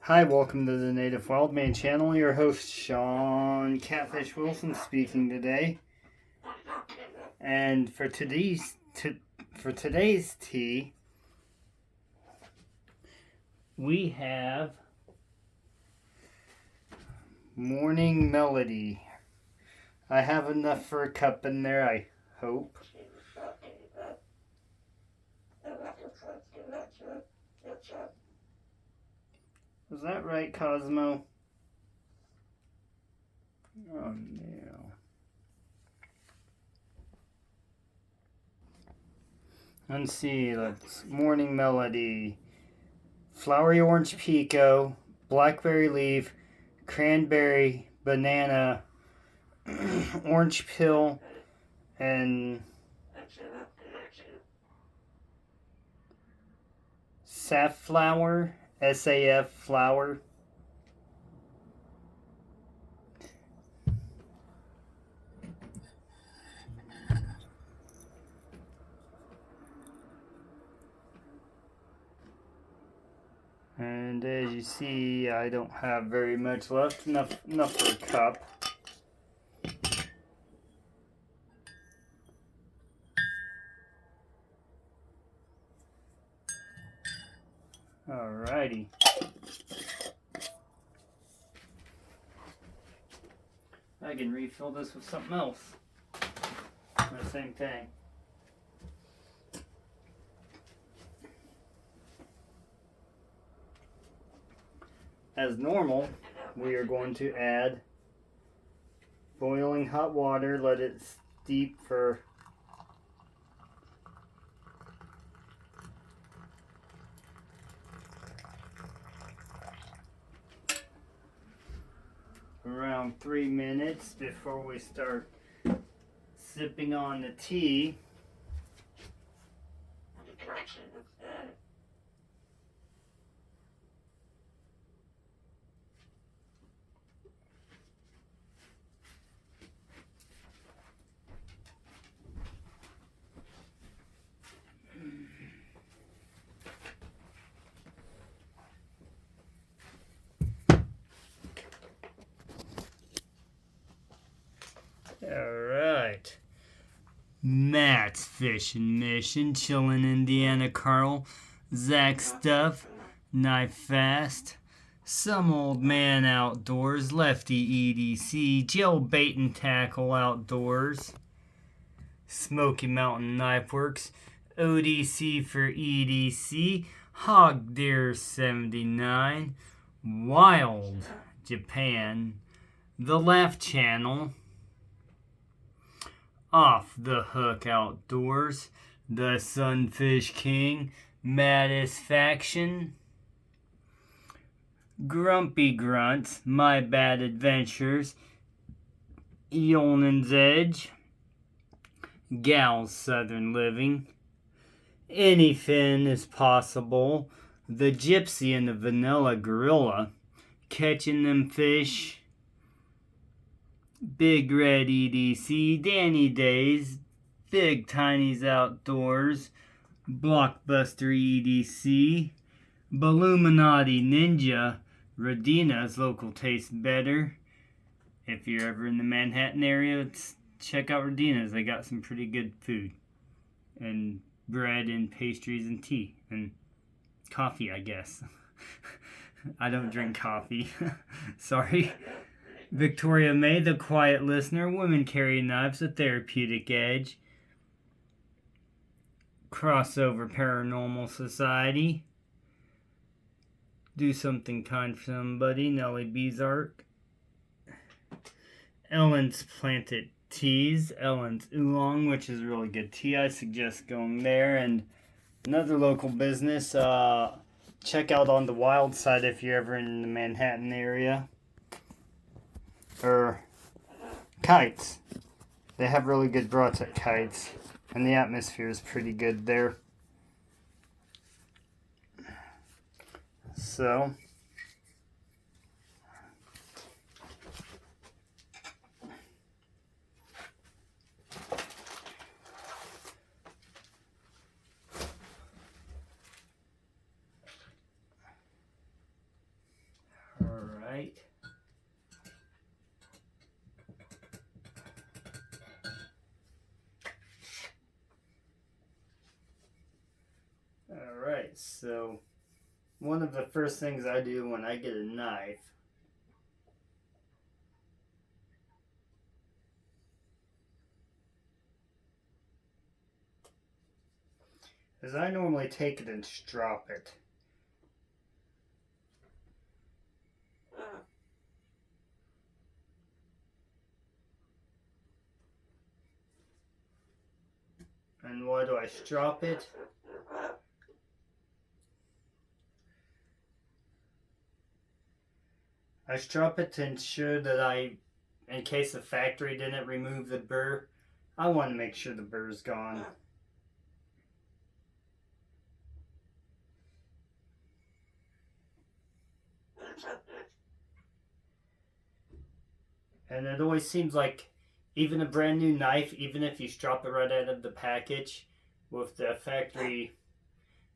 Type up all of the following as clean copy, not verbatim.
Hi, welcome to the Native Wildman channel. Your host Sean Catfish Wilson speaking today. And for today's tea, we have Morning Melody. I have enough for a cup in there, I hope. Was that right, Cosmo? Oh no. Let's see, Morning Melody. Flowery orange pico, blackberry leaf, cranberry, banana, orange peel, and safflower, SAF flower. And as you see, I don't have very much left, enough for a cup. Alrighty. I can refill this with something else. The same thing. As normal, we are going to add boiling hot water, let it steep for around 3 minutes before we start sipping on the tea. Alright. Matt's fishing mission, chillin' Indiana Carl, Zach Stuff, Knife Fast, Some Old Man Outdoors, Lefty EDC, Joe Bait and Tackle Outdoors, Smoky Mountain Knife Works, ODC for EDC, Hog Deer 79, Wild Japan, The Laugh Channel, Off the Hook Outdoors, The Sunfish King, Maddisfaction, Grumpy Grunts, My Bad Adventures, Eonan's Edge, Gal's Southern Living, Anything is Possible, The Gypsy and the Vanilla Gorilla, Catching Them Fish, Big Red EDC, Danny Days, Big Tiny's Outdoors, Blockbuster EDC, Balluminati Ninja, Radina's Local Tastes Better. If you're ever in the Manhattan area, check out Radina's. They got some pretty good food. And bread and pastries and tea. And coffee, I guess. I don't drink coffee. Sorry. Victoria May, The Quiet Listener, Women Carry Knives, A Therapeutic Edge, Crossover Paranormal Society, Do Something Kind for Somebody, Nellie B's Arc, Ellen's Planted Teas, Ellen's Oolong, which is really good tea. I suggest going there. And another local business, check out on the Wild side if you're ever in the Manhattan area. Or Kites. They have really good brats at Kites. And the atmosphere is pretty good there. So tight. Alright, so one of the first things I do when I get a knife is I normally take it and strop it. And why do I strop it? I strop it to ensure that in case the factory didn't remove the burr, I want to make sure the burr's gone. And it always seems like even a brand new knife, even if you strop it right out of the package with the factory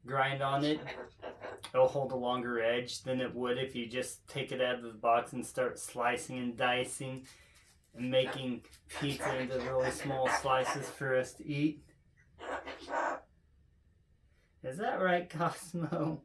grind on it, it'll hold a longer edge than it would if you just take it out of the box and start slicing and dicing and making pizza into really small slices for us to eat. Is that right, Cosmo?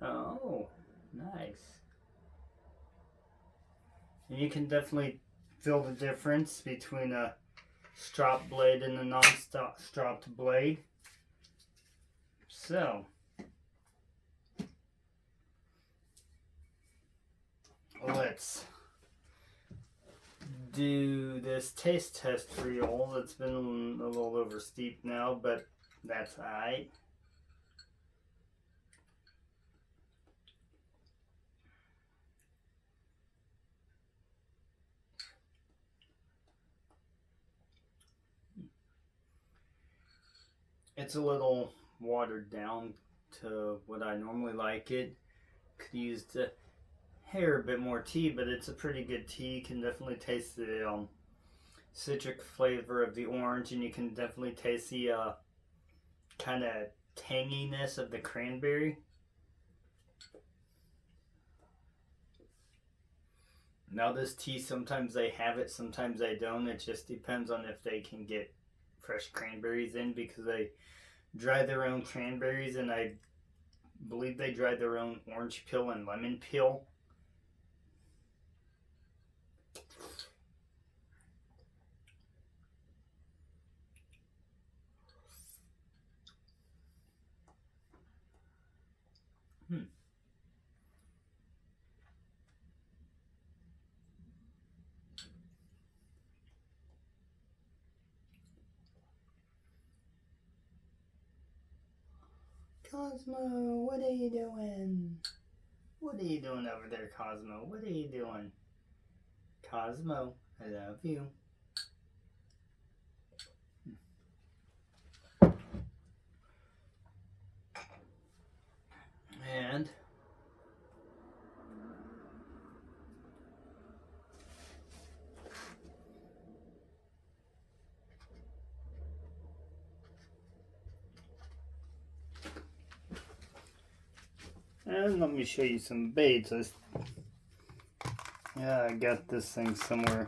Oh, nice. And you can definitely feel the difference between a strop blade and a non-stropped blade. So, let's do this taste test for you all. It's been a little over steep now, but that's alright. It's a little watered down to what I normally like it. Could use the hair a bit more tea, but it's a pretty good tea. You can definitely taste the citric flavor of the orange, and you can definitely taste the kind of tanginess of the cranberry. Now this tea, sometimes they have it, sometimes they don't. It just depends on if they can get fresh cranberries in, because they dry their own cranberries, and I believe they dry their own orange peel and lemon peel. Cosmo, what are you doing? What are you doing over there, Cosmo? What are you doing? Cosmo, I love you. And let me show you some baits. Yeah, I got this thing somewhere.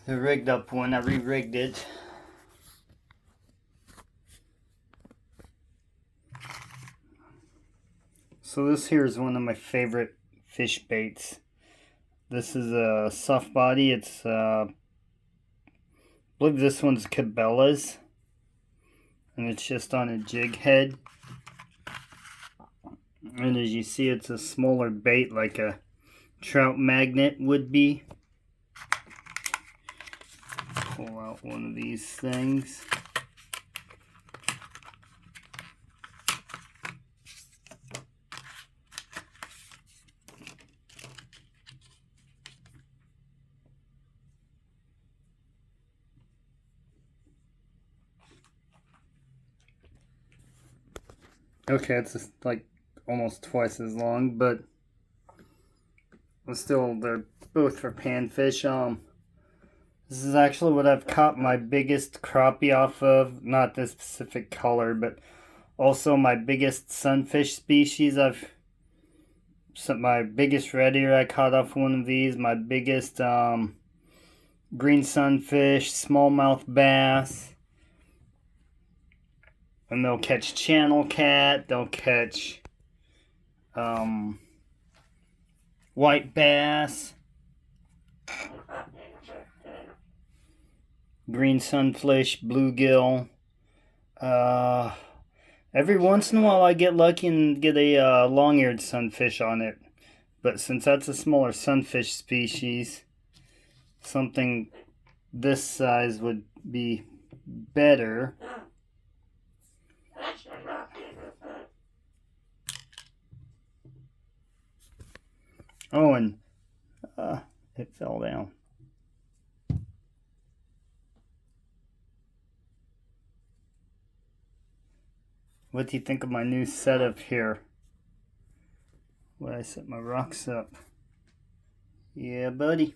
The rigged up one, I re-rigged it. So this here is one of my favorite fish baits. This is a soft body. It's I believe this one's Cabela's, and it's just on a jig head. And as you see, it's a smaller bait like a trout magnet would be. Pull out one of these things. Okay, it's just like almost twice as long, but still, they're both for panfish. This is actually what I've caught my biggest crappie off of. Not this specific color, but also my biggest sunfish species. My biggest red ear I caught off one of these. My biggest green sunfish, smallmouth bass. And they'll catch channel cat. They'll catch white bass, green sunfish, bluegill. Every once in a while I get lucky and get a long-eared sunfish on it. But since that's a smaller sunfish species, something this size would be better. Oh, and it fell down. What do you think of my new setup here? Where I set my rocks up? Yeah, buddy.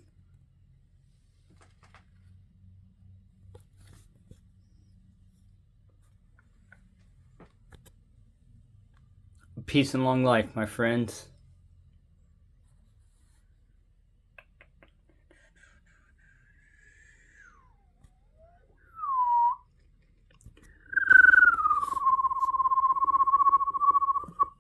Peace and long life, my friends.